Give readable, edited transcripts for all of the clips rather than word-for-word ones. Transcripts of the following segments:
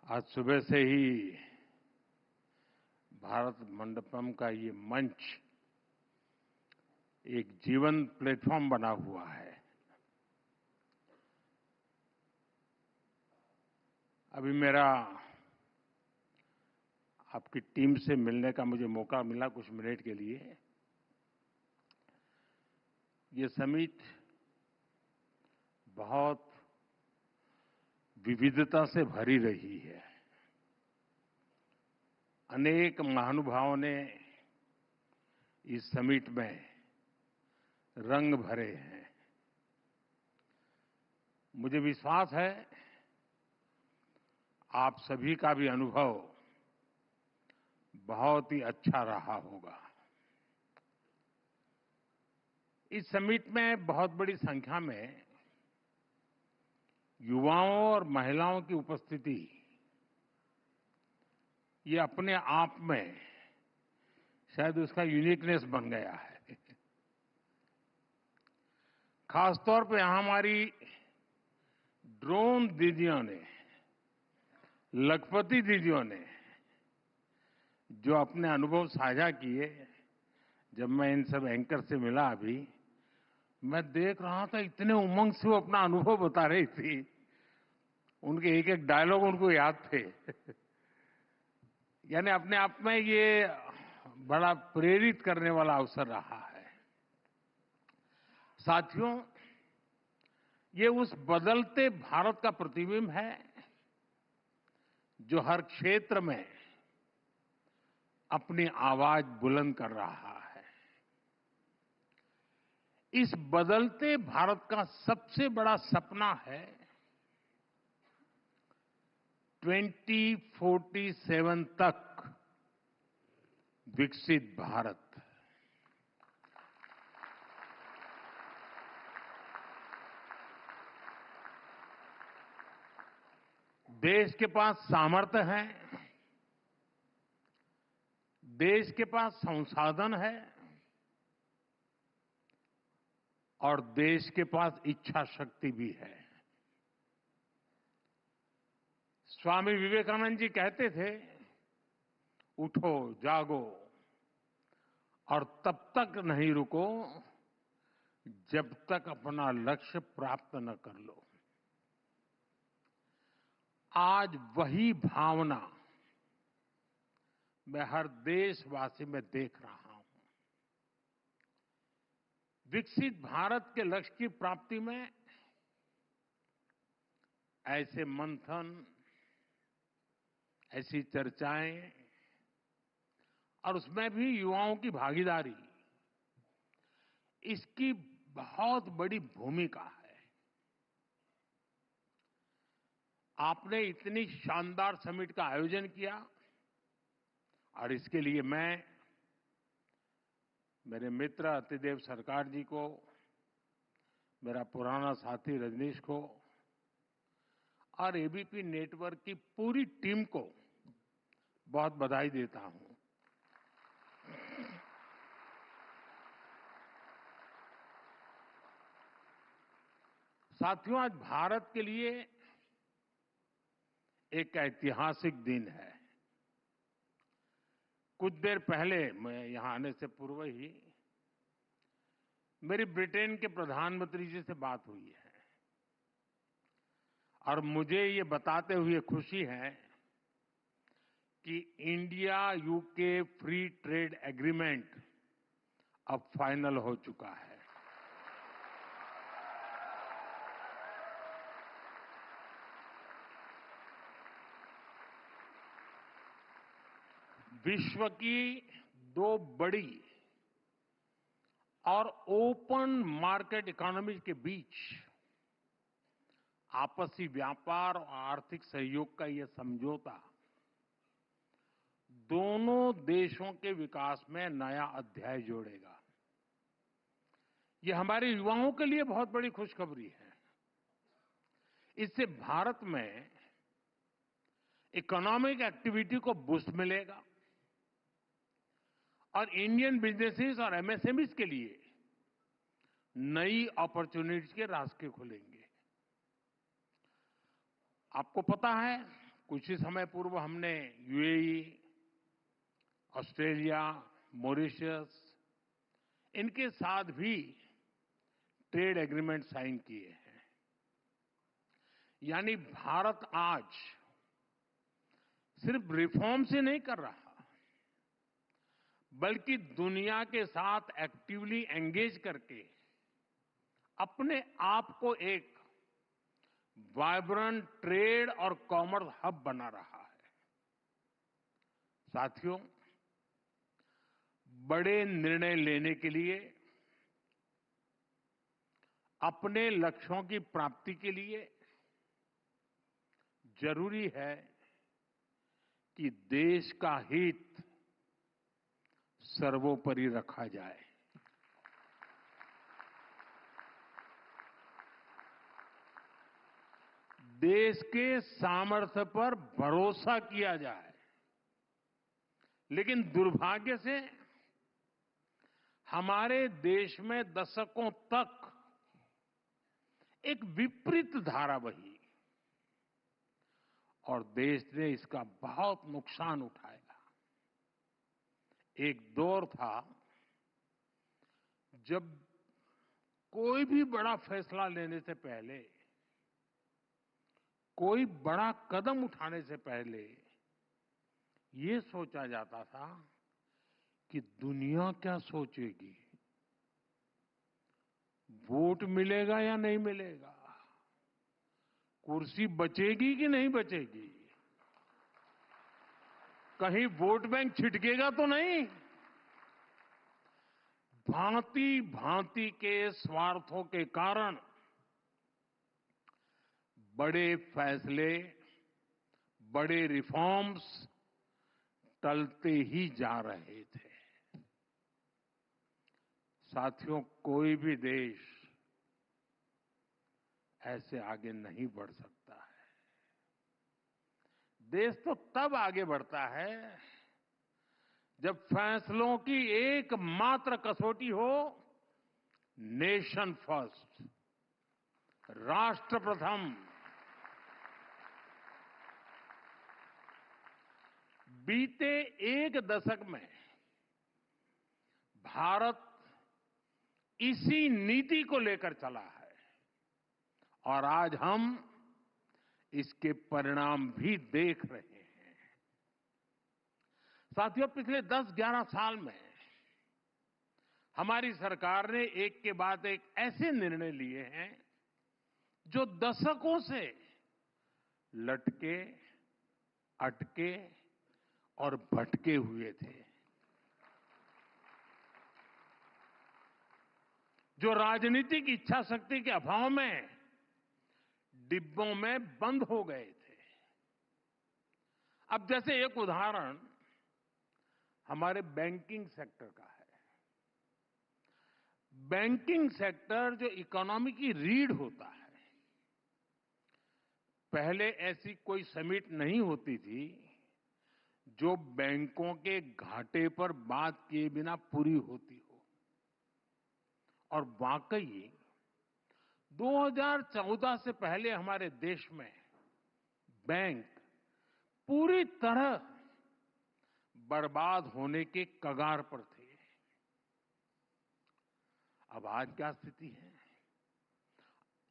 आज सुबह से ही भारत मंडपम का ये मंच एक जीवंत प्लेटफॉर्म बना हुआ है। अभी मेरा आपकी टीम से मिलने का मुझे मौका मिला कुछ मिनट के लिए। ये समिट बहुत विविधता से भरी रही है। अनेक महानुभावों ने इस समिट में रंग भरे हैं। मुझे विश्वास है आप सभी का भी अनुभव बहुत ही अच्छा रहा होगा। इस समिट में बहुत बड़ी संख्या में युवाओं और महिलाओं की उपस्थिति ये अपने आप में शायद उसका यूनिकनेस बन गया है। खासतौर पे हमारी ड्रोन दीदियों ने, लखपति दीदियों ने जो अपने अनुभव साझा किए, जब मैं इन सब एंकर से मिला अभी, मैं देख रहा था इतने उमंग से वो अपना अनुभव बता रही थी। उनके एक एक डायलॉग उनको याद थे। यानी अपने आप में ये बड़ा प्रेरित करने वाला अवसर रहा है। साथियों, ये उस बदलते भारत का प्रतिबिंब है जो हर क्षेत्र में अपनी आवाज बुलंद कर रहा है। इस बदलते भारत का सबसे बड़ा सपना है 2047 तक विकसित भारत। देश के पास सामर्थ्य है, देश के पास संसाधन है और देश के पास इच्छा शक्ति भी है। स्वामी विवेकानंद जी कहते थे, उठो, जागो और तब तक नहीं रुको जब तक अपना लक्ष्य प्राप्त न कर लो। आज वही भावना मैं हर देशवासी में देख रहा हूं। विकसित भारत के लक्ष्य की प्राप्ति में ऐसे मंथन, ऐसी चर्चाएं और उसमें भी युवाओं की भागीदारी, इसकी बहुत बड़ी भूमिका है। आपने इतनी शानदार समिट का आयोजन किया और इसके लिए मैं मेरे मित्र अतिदेव सरकार जी को, मेरा पुराना साथी रजनीश को और एबीपी नेटवर्क की पूरी टीम को बहुत बधाई देता हूं। साथियों, आज भारत के लिए एक ऐतिहासिक दिन है। कुछ देर पहले, मैं यहां आने से पूर्व ही मेरी ब्रिटेन के प्रधानमंत्री जी से बात हुई है और मुझे ये बताते हुए खुशी है कि India UK free trade agreement अब फाइनल हो चुका है। विश्व की दो बड़ी और ओपन मार्केट इकोनॉमी के बीच आपसी व्यापार और आर्थिक सहयोग का यह समझौता दोनों देशों के विकास में नया अध्याय जोड़ेगा। यह हमारे युवाओं के लिए बहुत बड़ी खुशखबरी है। इससे भारत में इकोनॉमिक एक्टिविटी को बूस्ट मिलेगा और इंडियन बिजनेसेस और एमएसएमईज के लिए नई अपॉर्चुनिटीज के रास्ते खुलेंगे। आपको पता है कुछ ही समय पूर्व हमने यूएई, ऑस्ट्रेलिया, मॉरिशस इनके साथ भी ट्रेड एग्रीमेंट साइन किए हैं। यानी भारत आज सिर्फ रिफॉर्म से नहीं कर रहा, बल्कि दुनिया के साथ एक्टिवली एंगेज करके अपने आप को एक वाइब्रेंट ट्रेड और कॉमर्स हब बना रहा है। साथियों, बड़े निर्णय लेने के लिए, अपने लक्ष्यों की प्राप्ति के लिए जरूरी है कि देश का हित सर्वोपरि रखा जाए। देश के सामर्थ्य पर भरोसा किया जाए। लेकिन दुर्भाग्य से हमारे देश में दशकों तक एक विपरीत धारा बही और देश ने इसका बहुत नुकसान उठाया। एक दौर था जब कोई भी बड़ा फैसला लेने से पहले, कोई बड़ा कदम उठाने से पहले ये सोचा जाता था कि दुनिया क्या सोचेगी, वोट मिलेगा या नहीं मिलेगा, कुर्सी बचेगी कि नहीं बचेगी, कहीं वोट बैंक छिटकेगा तो नहीं। भांति भांति के स्वार्थों के कारण बड़े फैसले, बड़े रिफॉर्म्स टलते ही जा रहे थे। साथियों, कोई भी देश ऐसे आगे नहीं बढ़ सकता है। देश तो तब आगे बढ़ता है जब फैसलों की एकमात्र कसौटी हो नेशन फर्स्ट, राष्ट्र प्रथम। बीते एक दशक में भारत इसी नीति को लेकर चला है और आज हम इसके परिणाम भी देख रहे हैं। साथियों, पिछले 10-11 साल में हमारी सरकार ने एक के बाद एक ऐसे निर्णय लिए हैं जो दशकों से लटके, अटके और भटके हुए थे, जो राजनीतिक इच्छा शक्ति के अभाव में डिब्बों में बंद हो गए थे। अब जैसे एक उदाहरण हमारे बैंकिंग सेक्टर का है। बैंकिंग सेक्टर जो इकोनॉमी की रीढ़ होता है, पहले ऐसी कोई समिट नहीं होती थी जो बैंकों के घाटे पर बात किए बिना पूरी होती हो। और वाकई 2014 से पहले हमारे देश में बैंक पूरी तरह बर्बाद होने के कगार पर थे। अब आज क्या स्थिति है?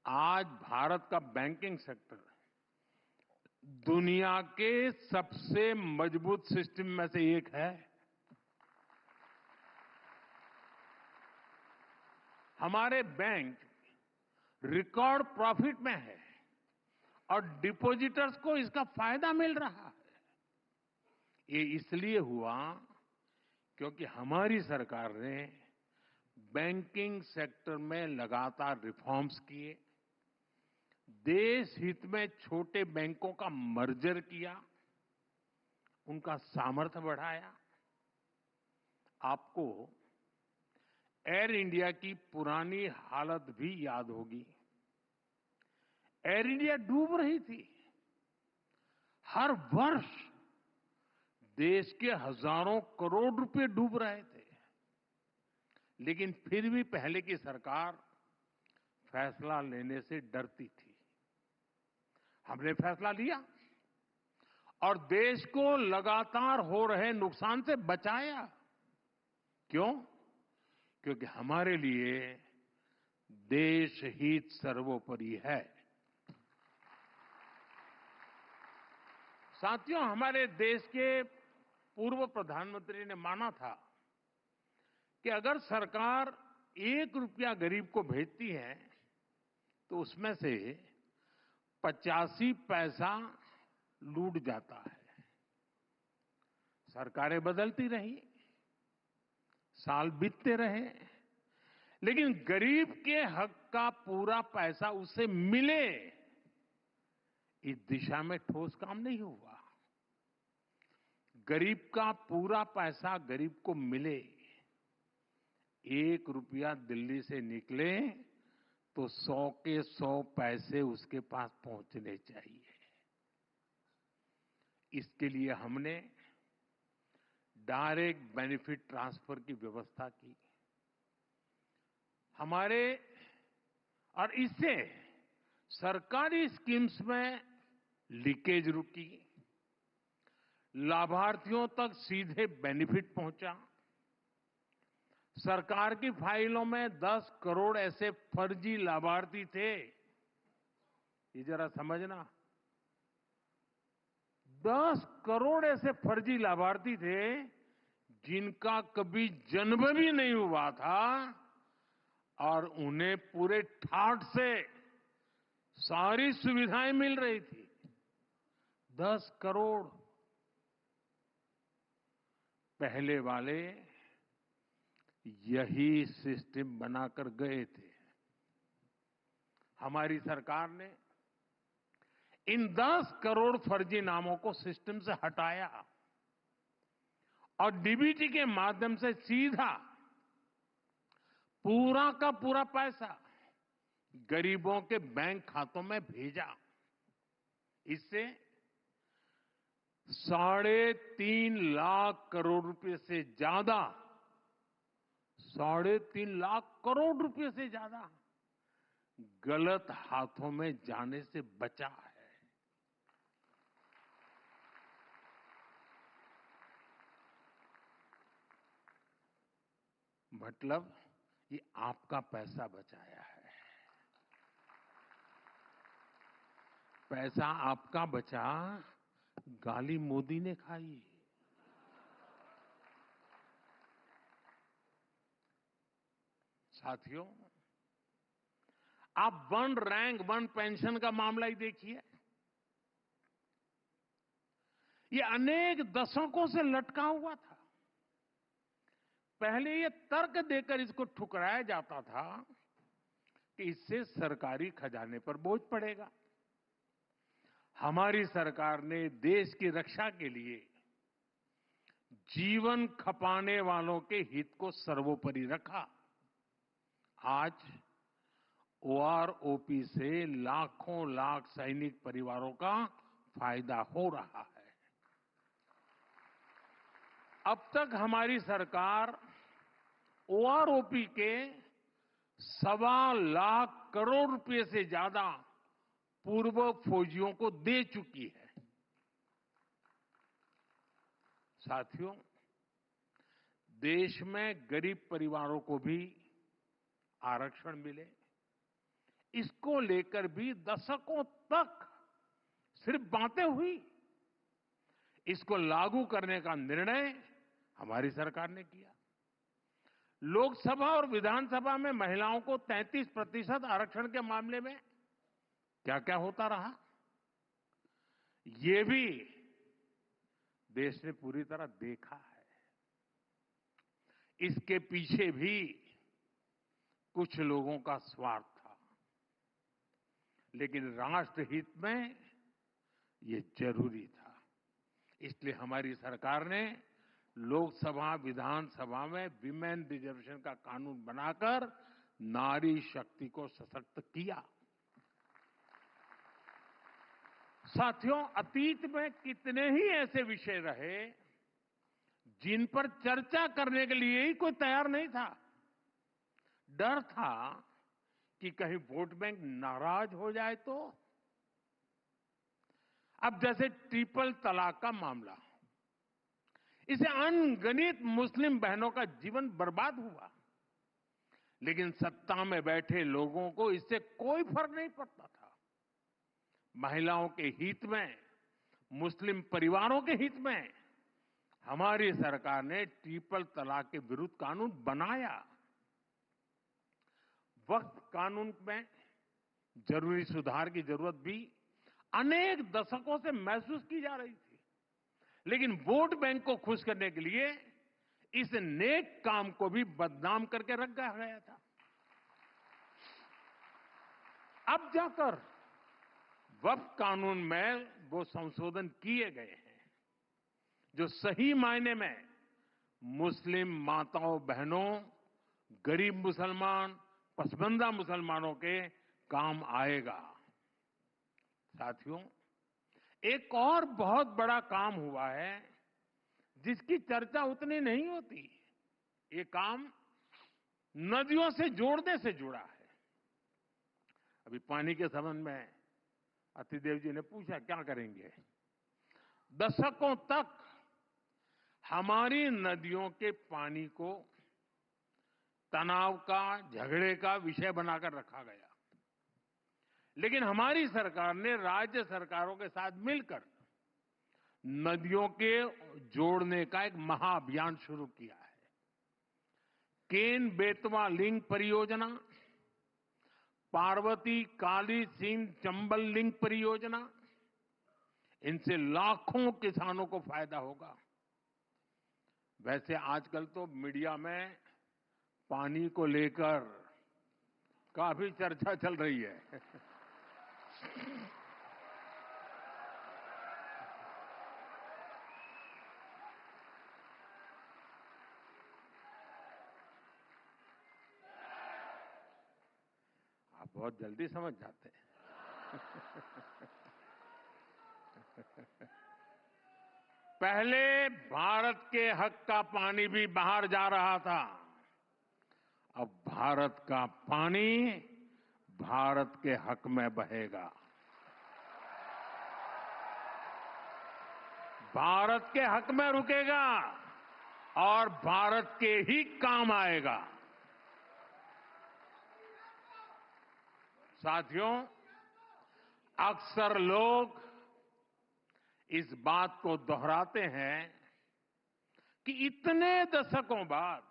आज भारत का बैंकिंग सेक्टर दुनिया के सबसे मजबूत सिस्टम में से एक है। हमारे बैंक रिकॉर्ड प्रॉफिट में है और डिपॉजिटर्स को इसका फायदा मिल रहा है। ये इसलिए हुआ क्योंकि हमारी सरकार ने बैंकिंग सेक्टर में लगातार रिफॉर्म्स किए, देश हित में छोटे बैंकों का मर्जर किया, उनका सामर्थ्य बढ़ाया। आपको एयर इंडिया की पुरानी हालत भी याद होगी। एयर इंडिया डूब रही थी। हर वर्ष देश के हजारों करोड़ रुपए डूब रहे थे, लेकिन फिर भी पहले की सरकार फैसला लेने से डरती थी। हमने फैसला लिया और देश को लगातार हो रहे नुकसान से बचाया। क्यों? क्योंकि हमारे लिए देश हित सर्वोपरि है। साथियों, हमारे देश के पूर्व प्रधानमंत्री ने माना था कि अगर सरकार 1 रुपया गरीब को भेजती है तो उसमें से 85 पैसा लूट जाता है। सरकारें बदलती रही, साल बीतते रहे, लेकिन गरीब के हक का पूरा पैसा उसे मिले, इस दिशा में ठोस काम नहीं हुआ। गरीब का पूरा पैसा गरीब को मिले, 1 रुपया दिल्ली से निकले तो 100 के 100 पैसे उसके पास पहुंचने चाहिए। इसके लिए हमने डायरेक्ट बेनिफिट ट्रांसफर की व्यवस्था की। और इससे सरकारी स्कीम्स में लीकेज रुकी, लाभार्थियों तक सीधे बेनिफिट पहुंचा। सरकार की फाइलों में 10 करोड़ ऐसे फर्जी लाभार्थी थे, ये जरा समझना। 10 करोड़ ऐसे फर्जी लाभार्थी थे जिनका कभी जन्म भी नहीं हुआ था और उन्हें पूरे ठाठ से सारी सुविधाएं मिल रही थी। 10 करोड़। पहले वाले यही सिस्टम बनाकर गए थे। हमारी सरकार ने इन 10 करोड़ फर्जी नामों को सिस्टम से हटाया और डीबीटी के माध्यम से सीधा पूरा का पूरा पैसा गरीबों के बैंक खातों में भेजा। इससे 3.5 लाख करोड़ रुपए से ज्यादा 3.5 लाख करोड़ रुपए से ज्यादा गलत हाथों में जाने से बचा है। मतलब ये आपका पैसा बचाया है। पैसा आपका बचा, गाली मोदी ने खाई। साथियों, आप 1 रैंक 1 पेंशन का मामला ही देखिए। ये अनेक दशकों से लटका हुआ था। पहले ये तर्क देकर इसको ठुकराया जाता था कि इससे सरकारी खजाने पर बोझ पड़ेगा। हमारी सरकार ने देश की रक्षा के लिए जीवन खपाने वालों के हित को सर्वोपरि रखा। आज ओआरओपी से लाखों लाख सैनिक परिवारों का फायदा हो रहा है। अब तक हमारी सरकार ओआरओपी के 1.25 लाख करोड़ रुपए से ज्यादा पूर्व फौजियों को दे चुकी है। साथियों, देश में गरीब परिवारों को भी आरक्षण मिले, इसको लेकर भी दशकों तक सिर्फ बातें हुई। इसको लागू करने का निर्णय हमारी सरकार ने किया। लोकसभा और विधानसभा में महिलाओं को 33% आरक्षण के मामले में क्या क्या होता रहा, ये भी देश ने पूरी तरह देखा है। इसके पीछे भी कुछ लोगों का स्वार्थ था, लेकिन राष्ट्र हित में ये जरूरी था। इसलिए हमारी सरकार ने लोकसभा विधानसभा में विमेन रिजर्वेशन का कानून बनाकर नारी शक्ति को सशक्त किया। साथियों, अतीत में कितने ही ऐसे विषय रहे जिन पर चर्चा करने के लिए ही कोई तैयार नहीं था। डर था कि कहीं वोट बैंक नाराज हो जाए तो। अब जैसे ट्रिपल तलाक का मामला, इससे अनगिनत मुस्लिम बहनों का जीवन बर्बाद हुआ, लेकिन सत्ता में बैठे लोगों को इससे कोई फर्क नहीं पड़ता था। महिलाओं के हित में, मुस्लिम परिवारों के हित में हमारी सरकार ने ट्रिपल तलाक के विरुद्ध कानून बनाया। वक्फ कानून में जरूरी सुधार की जरूरत भी अनेक दशकों से महसूस की जा रही थी, लेकिन वोट बैंक को खुश करने के लिए इस नेक काम को भी बदनाम करके रख गया था। अब जाकर वक्फ कानून में वो संशोधन किए गए हैं जो सही मायने में मुस्लिम माताओं बहनों, गरीब मुसलमान, पसमानदा मुसलमानों के काम आएगा। साथियों, एक और बहुत बड़ा काम हुआ है जिसकी चर्चा उतनी नहीं होती। ये काम नदियों से जोड़ने से जुड़ा है। अभी पानी के संबंध में अतिदेव जी ने पूछा क्या करेंगे। दशकों तक हमारी नदियों के पानी को तनाव का, झगड़े का विषय बनाकर रखा गया, लेकिन हमारी सरकार ने राज्य सरकारों के साथ मिलकर नदियों के जोड़ने का एक महाअभियान शुरू किया है। केन बेतवा लिंक परियोजना, पार्वती काली सिंध चंबल लिंक परियोजना, इनसे लाखों किसानों को फायदा होगा। वैसे आजकल तो मीडिया में पानी को लेकर काफी चर्चा चल रही है। आप बहुत जल्दी समझ जाते हैं। पहले भारत के हक का पानी भी बाहर जा रहा था, अब भारत का पानी भारत के हक में बहेगा। भारत के हक में रुकेगा और भारत के ही काम आएगा। साथियों, अक्सर लोग इस बात को दोहराते हैं कि इतने दशकों बाद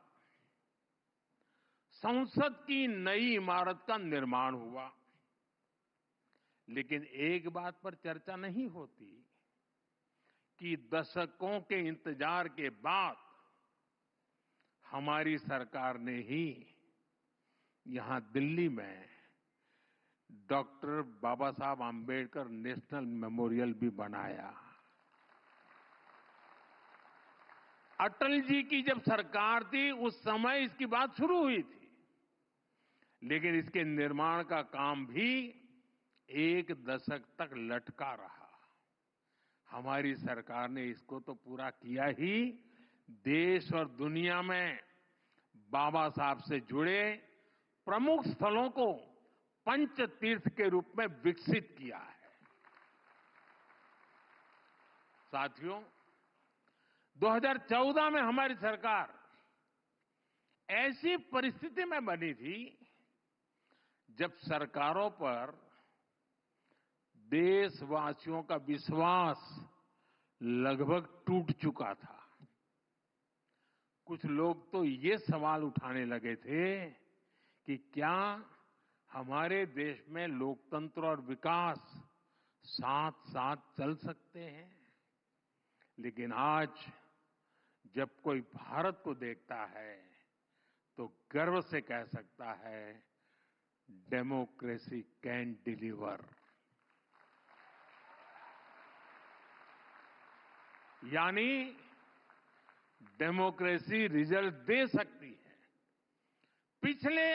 संसद की नई इमारत का निर्माण हुआ, लेकिन एक बात पर चर्चा नहीं होती कि दशकों के इंतजार के बाद हमारी सरकार ने ही यहां दिल्ली में डॉक्टर बाबा साहब आंबेडकर नेशनल मेमोरियल भी बनाया। अटल जी की जब सरकार थी उस समय इसकी बात शुरू हुई थी, लेकिन इसके निर्माण का काम भी एक दशक तक लटका रहा। हमारी सरकार ने इसको तो पूरा किया ही, देश और दुनिया में बाबा साहब से जुड़े प्रमुख स्थलों को पंच तीर्थ के रूप में विकसित किया है। साथियों, 2014 में हमारी सरकार ऐसी परिस्थिति में बनी थी जब सरकारों पर देशवासियों का विश्वास लगभग टूट चुका था। कुछ लोग तो ये सवाल उठाने लगे थे कि क्या हमारे देश में लोकतंत्र और विकास साथ साथ चल सकते हैं। लेकिन आज जब कोई भारत को देखता है तो गर्व से कह सकता है, डेमोक्रेसी कैन डिलीवर। यानी डेमोक्रेसी रिजल्ट दे सकती है। पिछले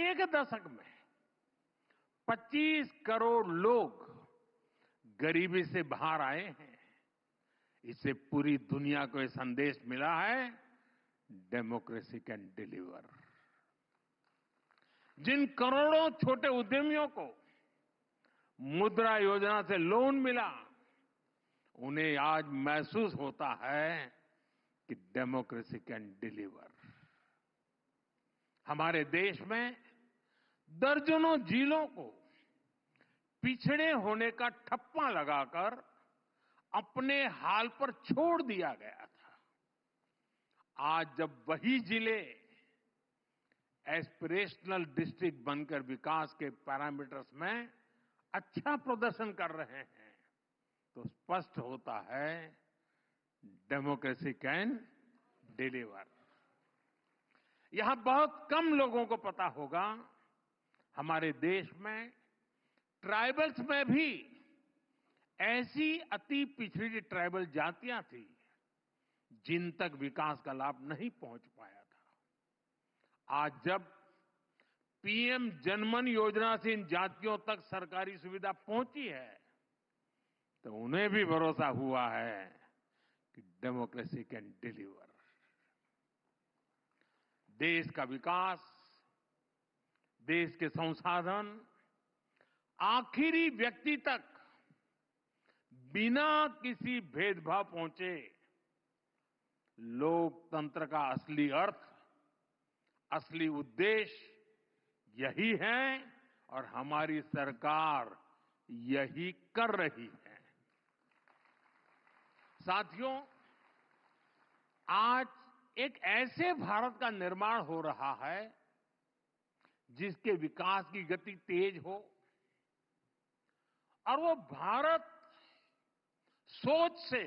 एक दशक में 25 करोड़ लोग गरीबी से बाहर आए हैं। इससे पूरी दुनिया को यह संदेश मिला है, डेमोक्रेसी कैन डिलीवर। जिन करोड़ों छोटे उद्यमियों को मुद्रा योजना से लोन मिला, उन्हें आज महसूस होता है कि डेमोक्रेसी कैन डिलीवर। हमारे देश में दर्जनों जिलों को पिछड़े होने का ठप्पा लगाकर अपने हाल पर छोड़ दिया गया था। आज जब वही जिले एस्पिरेशनल डिस्ट्रिक्ट बनकर विकास के पैरामीटर्स में अच्छा प्रदर्शन कर रहे हैं, तो स्पष्ट होता है डेमोक्रेसी कैन डिलीवर। यहां बहुत कम लोगों को पता होगा, हमारे देश में ट्राइबल्स में भी ऐसी अति पिछड़ी ट्राइबल जातियां थी जिन तक विकास का लाभ नहीं पहुंच पाया था। आज जब पीएम जनमन योजना से इन जातियों तक सरकारी सुविधा पहुंची है, तो उन्हें भी भरोसा हुआ है कि डेमोक्रेसी कैन डिलीवर। देश का विकास, देश के संसाधन आखिरी व्यक्ति तक बिना किसी भेदभाव पहुंचे, लोकतंत्र का असली अर्थ, असली उद्देश्य यही है और हमारी सरकार यही कर रही है। साथियों, आज एक ऐसे भारत का निर्माण हो रहा है जिसके विकास की गति तेज हो, और वो भारत सोच से,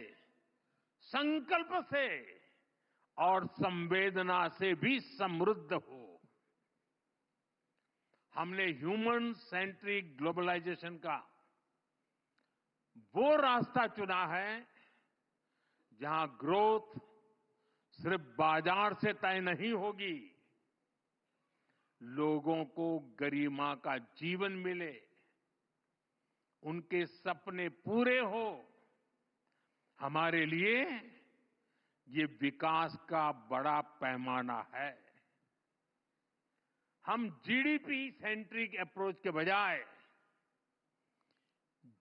संकल्प से और संवेदना से भी समृद्ध हो। हमने ह्यूमन सेंट्रिक ग्लोबलाइजेशन का वो रास्ता चुना है जहां ग्रोथ सिर्फ बाजार से तय नहीं होगी, लोगों को गरिमा का जीवन मिले, उनके सपने पूरे हो। हमारे लिए ये विकास का बड़ा पैमाना है। हम जीडीपी सेंट्रिक अप्रोच के बजाय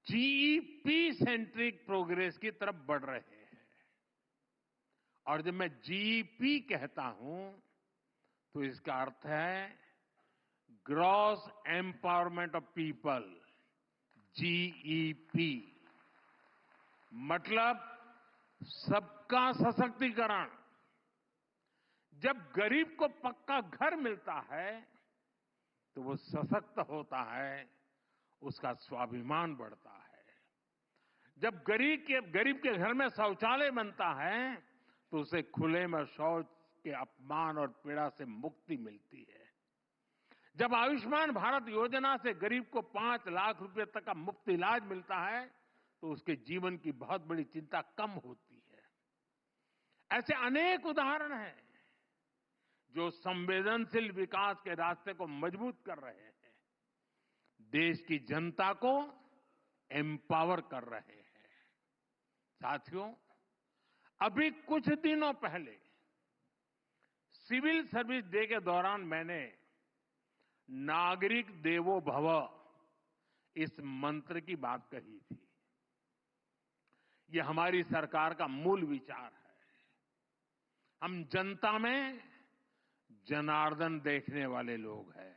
जीईपी सेंट्रिक प्रोग्रेस की तरफ बढ़ रहे हैं। और जब मैं जीईपी कहता हूं तो इसका अर्थ है gross empowerment of people, GEP. मतलब सबका सशक्तिकरण। जब गरीब को पक्का घर मिलता है तो वो सशक्त होता है, उसका स्वाभिमान बढ़ता है। जब गरीब के घर में शौचालय बनता है तो उसे खुले में शौच के अपमान और पीड़ा से मुक्ति मिलती है। जब आयुष्मान भारत योजना से गरीब को 5 लाख रुपए तक का मुफ्त इलाज मिलता है तो उसके जीवन की बहुत बड़ी चिंता कम होती है। ऐसे अनेक उदाहरण हैं जो संवेदनशील विकास के रास्ते को मजबूत कर रहे हैं, देश की जनता को एम्पावर कर रहे हैं। साथियों, अभी कुछ दिनों पहले सिविल सर्विस डे के दौरान मैंने नागरिक देवो भव इस मंत्र की बात कही थी। ये हमारी सरकार का मूल विचार है। हम जनता में जनार्दन देखने वाले लोग हैं।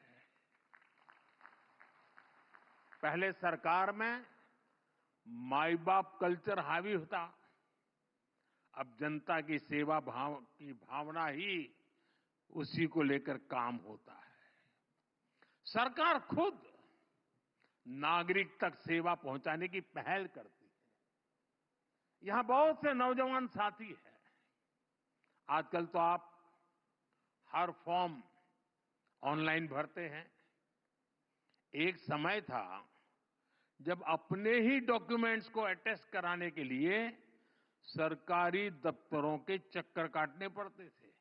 पहले सरकार में माई बाप कल्चर हावी होता, अब जनता की सेवा की भावना ही उसी को लेकर काम होता है। सरकार खुद नागरिक तक सेवा पहुंचाने की पहल करती है। यहां बहुत से नौजवान साथी हैं। आजकल तो आप हर फॉर्म ऑनलाइन भरते हैं। एक समय था जब अपने ही डॉक्यूमेंट्स को अटेस्ट कराने के लिए सरकारी दफ्तरों के चक्कर काटने पड़ते थे।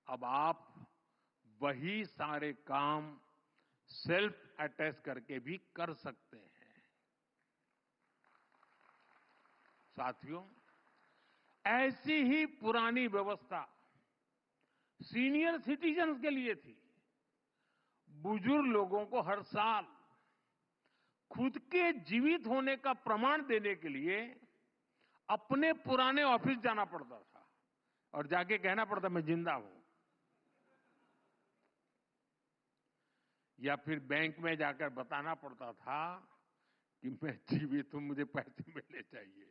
अब आप वही सारे काम सेल्फ अटेस्ट करके भी कर सकते हैं। साथियों, ऐसी ही पुरानी व्यवस्था सीनियर सिटीजन्स के लिए थी। बुजुर्ग लोगों को हर साल खुद के जीवित होने का प्रमाण देने के लिए अपने पुराने ऑफिस जाना पड़ता था और जाके कहना पड़ता मैं जिंदा हूं, या फिर बैंक में जाकर बताना पड़ता था कि मैं जीवित हूं, मुझे पैसे मिलने चाहिए।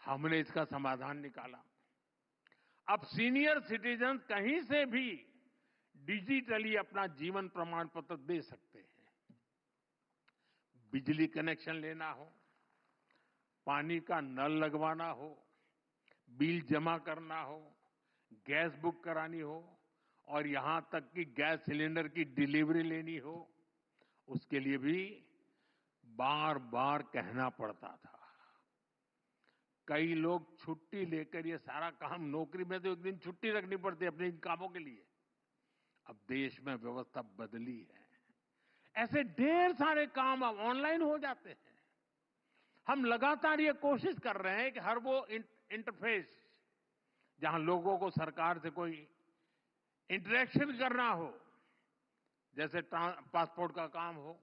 हमने इसका समाधान निकाला। अब सीनियर सिटीजन कहीं से भी डिजिटली अपना जीवन प्रमाण पत्र दे सकते हैं। बिजली कनेक्शन लेना हो, पानी का नल लगवाना हो, बिल जमा करना हो, गैस बुक करानी हो और यहां तक कि गैस सिलेंडर की डिलीवरी लेनी हो, उसके लिए भी बार बार कहना पड़ता था। कई लोग छुट्टी लेकर ये सारा काम, नौकरी में तो एक दिन छुट्टी रखनी पड़ती है अपने इन कामों के लिए। अब देश में व्यवस्था बदली है, ऐसे ढेर सारे काम अब ऑनलाइन हो जाते हैं। हम लगातार ये कोशिश कर रहे हैं कि हर वो इंटरफेस जहां लोगों को सरकार से कोई इंटरेक्शन करना हो, जैसे पासपोर्ट का काम हो,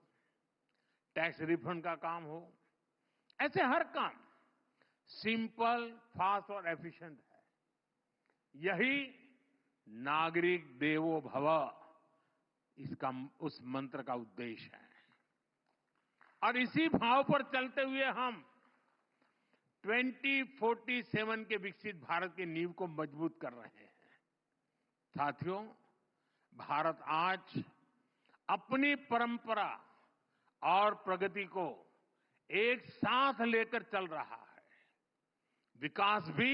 टैक्स रिफंड का काम हो, ऐसे हर काम सिंपल, फास्ट और एफिशिएंट है। यही नागरिक देवो भव, इसका उस मंत्र का उद्देश्य है। और इसी भाव पर चलते हुए हम 2047 के विकसित भारत की नींव को मजबूत कर रहे हैं। साथियों, भारत आज अपनी परंपरा और प्रगति को एक साथ लेकर चल रहा है। विकास भी,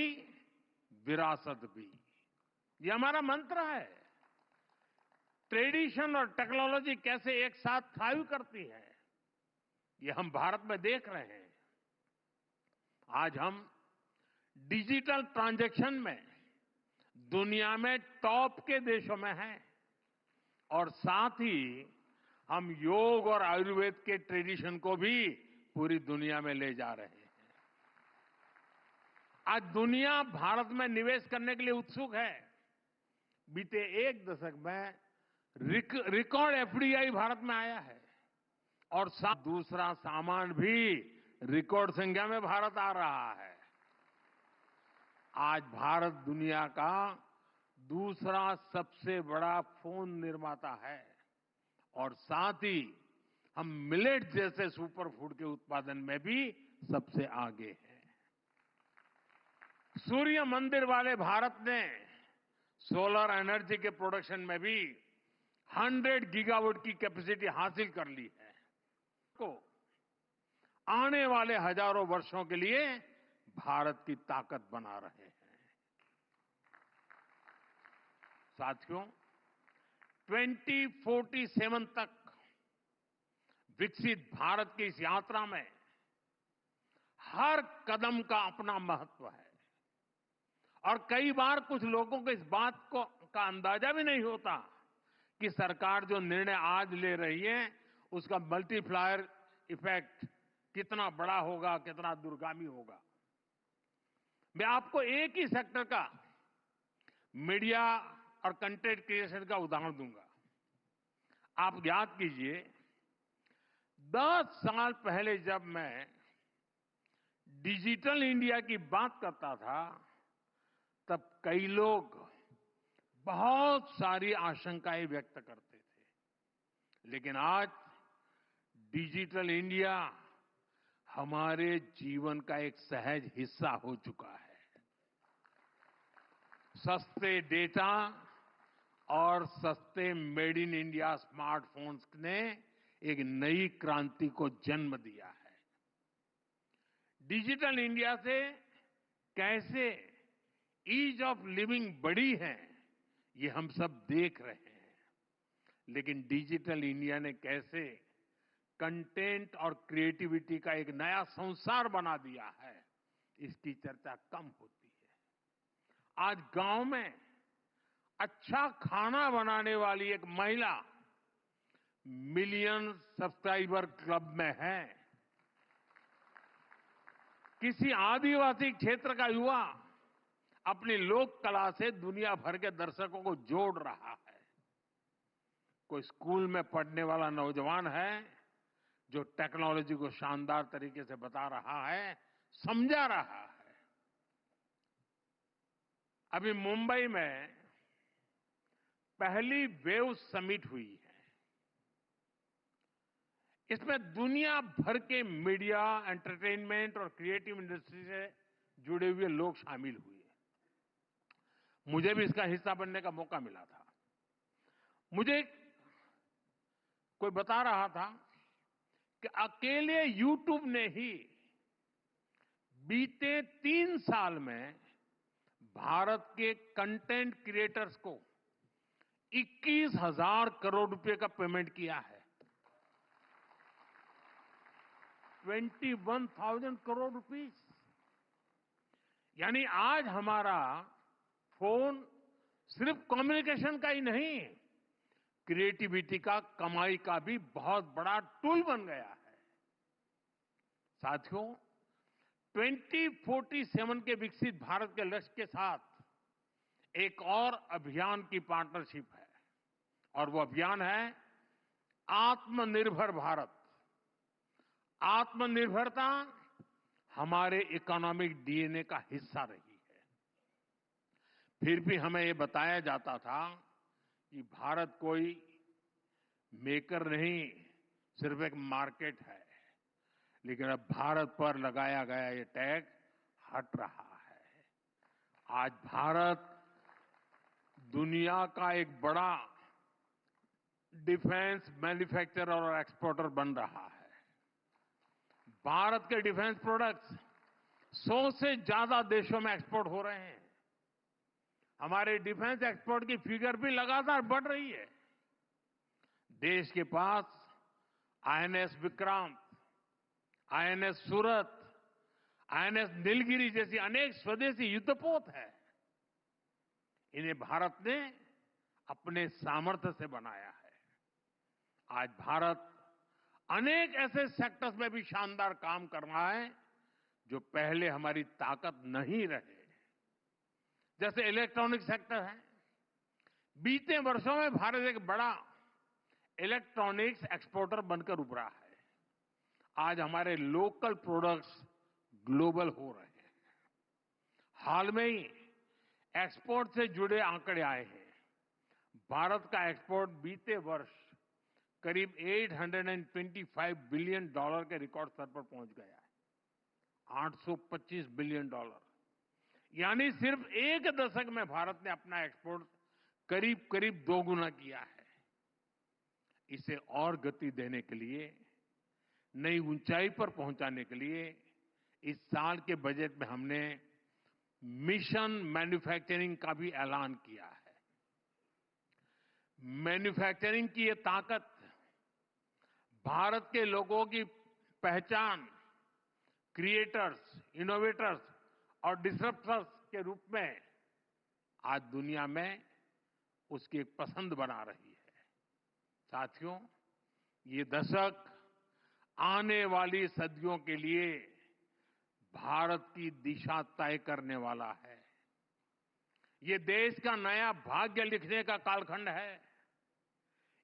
विरासत भी, ये हमारा मंत्र है। ट्रेडिशन और टेक्नोलॉजी कैसे एक साथ थ्राइव करती है, ये हम भारत में देख रहे हैं। आज हम डिजिटल ट्रांजैक्शन में दुनिया में टॉप के देशों में हैं और साथ ही हम योग और आयुर्वेद के ट्रेडिशन को भी पूरी दुनिया में ले जा रहे हैं। आज दुनिया भारत में निवेश करने के लिए उत्सुक है। बीते एक दशक में रिकॉर्ड एफडीआई भारत में आया है और साथ दूसरा सामान भी रिकॉर्ड संख्या में भारत आ रहा है। आज भारत दुनिया का दूसरा सबसे बड़ा फोन निर्माता है और साथ ही हम मिलेट जैसे सुपर फूड के उत्पादन में भी सबसे आगे हैं। सूर्य मंदिर वाले भारत ने सोलर एनर्जी के प्रोडक्शन में भी 100 गीगावाट की कैपेसिटी हासिल कर ली है। को आने वाले हजारों वर्षों के लिए भारत की ताकत बना रहे हैं। साथियों, 2047 तक विकसित भारत की इस यात्रा में हर कदम का अपना महत्व है और कई बार कुछ लोगों को इस बात का अंदाजा भी नहीं होता कि सरकार जो निर्णय आज ले रही है उसका मल्टीप्लायर इफेक्ट कितना बड़ा होगा, कितना दूरगामी होगा। मैं आपको एक ही सेक्टर का, मीडिया और कंटेंट क्रिएशन का उदाहरण दूंगा। आप याद कीजिए, 10 साल पहले जब मैं डिजिटल इंडिया की बात करता था तब कई लोग बहुत सारी आशंकाएं व्यक्त करते थे, लेकिन आज डिजिटल इंडिया हमारे जीवन का एक सहज हिस्सा हो चुका है। सस्ते डेटा और सस्ते मेड इन इंडिया स्मार्टफोन्स ने एक नई क्रांति को जन्म दिया है। डिजिटल इंडिया से कैसे ईज ऑफ लिविंग बढ़ी है, ये हम सब देख रहे हैं, लेकिन डिजिटल इंडिया ने कैसे कंटेंट और क्रिएटिविटी का एक नया संसार बना दिया है, इसकी चर्चा कम होती है। आज गांव में अच्छा खाना बनाने वाली एक महिला मिलियन सब्सक्राइबर क्लब में है। किसी आदिवासी क्षेत्र का युवा अपनी लोक कला से दुनिया भर के दर्शकों को जोड़ रहा है। कोई स्कूल में पढ़ने वाला नौजवान है जो टेक्नोलॉजी को शानदार तरीके से बता रहा है, समझा रहा है। अभी मुंबई में पहली वेव समिट हुई है। इसमें दुनिया भर के मीडिया, एंटरटेनमेंट और क्रिएटिव इंडस्ट्री से जुड़े हुए लोग शामिल हुए। मुझे भी इसका हिस्सा बनने का मौका मिला था। मुझे कोई बता रहा था कि अकेले YouTube ने ही बीते 3 साल में भारत के कंटेंट क्रिएटर्स को 21,000 करोड़ रुपए का पेमेंट किया है। 21,000 करोड़ रुपीस। यानी आज हमारा फोन सिर्फ कम्युनिकेशन का ही नहीं, क्रिएटिविटी का, कमाई का भी बहुत बड़ा टूल बन गया है। साथियों, 2047 के विकसित भारत के लक्ष्य के साथ एक और अभियान की पार्टनरशिप है और वो अभियान है आत्मनिर्भर भारत। आत्मनिर्भरता हमारे इकोनॉमिक डीएनए का हिस्सा रही है। फिर भी हमें ये बताया जाता था कि भारत कोई मेकर नहीं, सिर्फ एक मार्केट है। लेकिन अब भारत पर लगाया गया ये टैग हट रहा है। आज भारत दुनिया का एक बड़ा डिफेंस मैन्युफैक्चरर और एक्सपोर्टर बन रहा है। भारत के डिफेंस प्रोडक्ट्स 100 से ज्यादा देशों में एक्सपोर्ट हो रहे हैं। हमारे डिफेंस एक्सपोर्ट की फिगर भी लगातार बढ़ रही है। देश के पास आईएनएस विक्रांत, आईएनएस सूरत, आईएनएस नीलगिरी जैसी अनेक स्वदेशी युद्धपोत है। इन्हें भारत ने अपने सामर्थ्य से बनाया है। आज भारत अनेक ऐसे सेक्टर्स में भी शानदार काम कर रहा है जो पहले हमारी ताकत नहीं रहे। जैसे इलेक्ट्रॉनिक सेक्टर है। बीते वर्षों में भारत एक बड़ा इलेक्ट्रॉनिक्स एक्सपोर्टर बनकर उभरा है। आज हमारे लोकल प्रोडक्ट्स ग्लोबल हो रहे हैं। हाल में ही एक्सपोर्ट से जुड़े आंकड़े आए हैं। भारत का एक्सपोर्ट बीते वर्ष करीब $825 बिलियन के रिकॉर्ड स्तर पर पहुंच गया है। $825 बिलियन। यानी सिर्फ एक दशक में भारत ने अपना एक्सपोर्ट करीब करीब 2 गुना किया है। इसे और गति देने के लिए, नई ऊंचाई पर पहुंचाने के लिए इस साल के बजट में हमने मिशन मैन्युफैक्चरिंग का भी ऐलान किया है। मैन्युफैक्चरिंग की ये ताकत भारत के लोगों की पहचान, क्रिएटर्स, इनोवेटर्स और डिसरप्टर्स के रूप में आज दुनिया में उसकी एक पसंद बना रही है। साथियों, ये दशक आने वाली सदियों के लिए भारत की दिशा तय करने वाला है। ये देश का नया भाग्य लिखने का कालखंड है।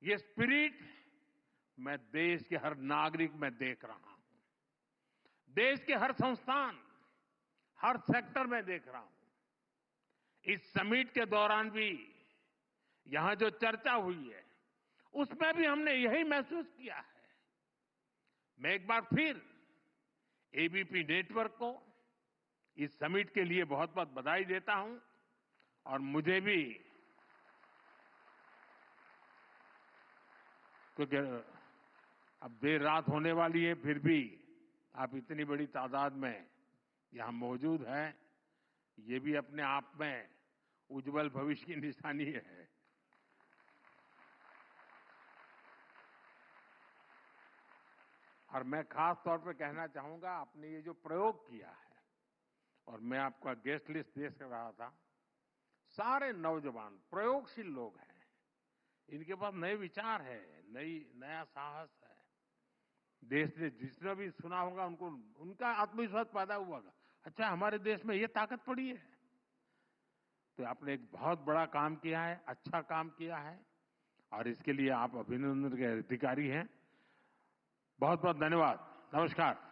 ये स्पिरिट मैं देश के हर नागरिक में देख रहा हूं। देश के हर संस्थान, हर सेक्टर में देख रहा हूं। इस समिट के दौरान भी यहां जो चर्चा हुई है, उसमें भी हमने यही महसूस किया है। मैं एक बार फिर एबीपी नेटवर्क को इस समिट के लिए बहुत बहुत बधाई देता हूं और मुझे भी, क्योंकि अब देर रात होने वाली है, फिर भी आप इतनी बड़ी तादाद में यहां मौजूद हैं, ये भी अपने आप में उज्जवल भविष्य की निशानी है। और मैं खास तौर पे कहना चाहूंगा, आपने ये जो प्रयोग किया है, और मैं आपका गेस्ट लिस्ट देख रहा था, सारे नौजवान प्रयोगशील लोग हैं। इनके पास नए विचार है, नया साहस है। देश ने जिसने भी सुना होगा उनको, उनका आत्मविश्वास पैदा हुआ होगा, अच्छा हमारे देश में ये ताकत पड़ी है। तो आपने एक बहुत बड़ा काम किया है, अच्छा काम किया है और इसके लिए आप अभिनंदन के अधिकारी हैं। बहुत बहुत धन्यवाद। नमस्कार।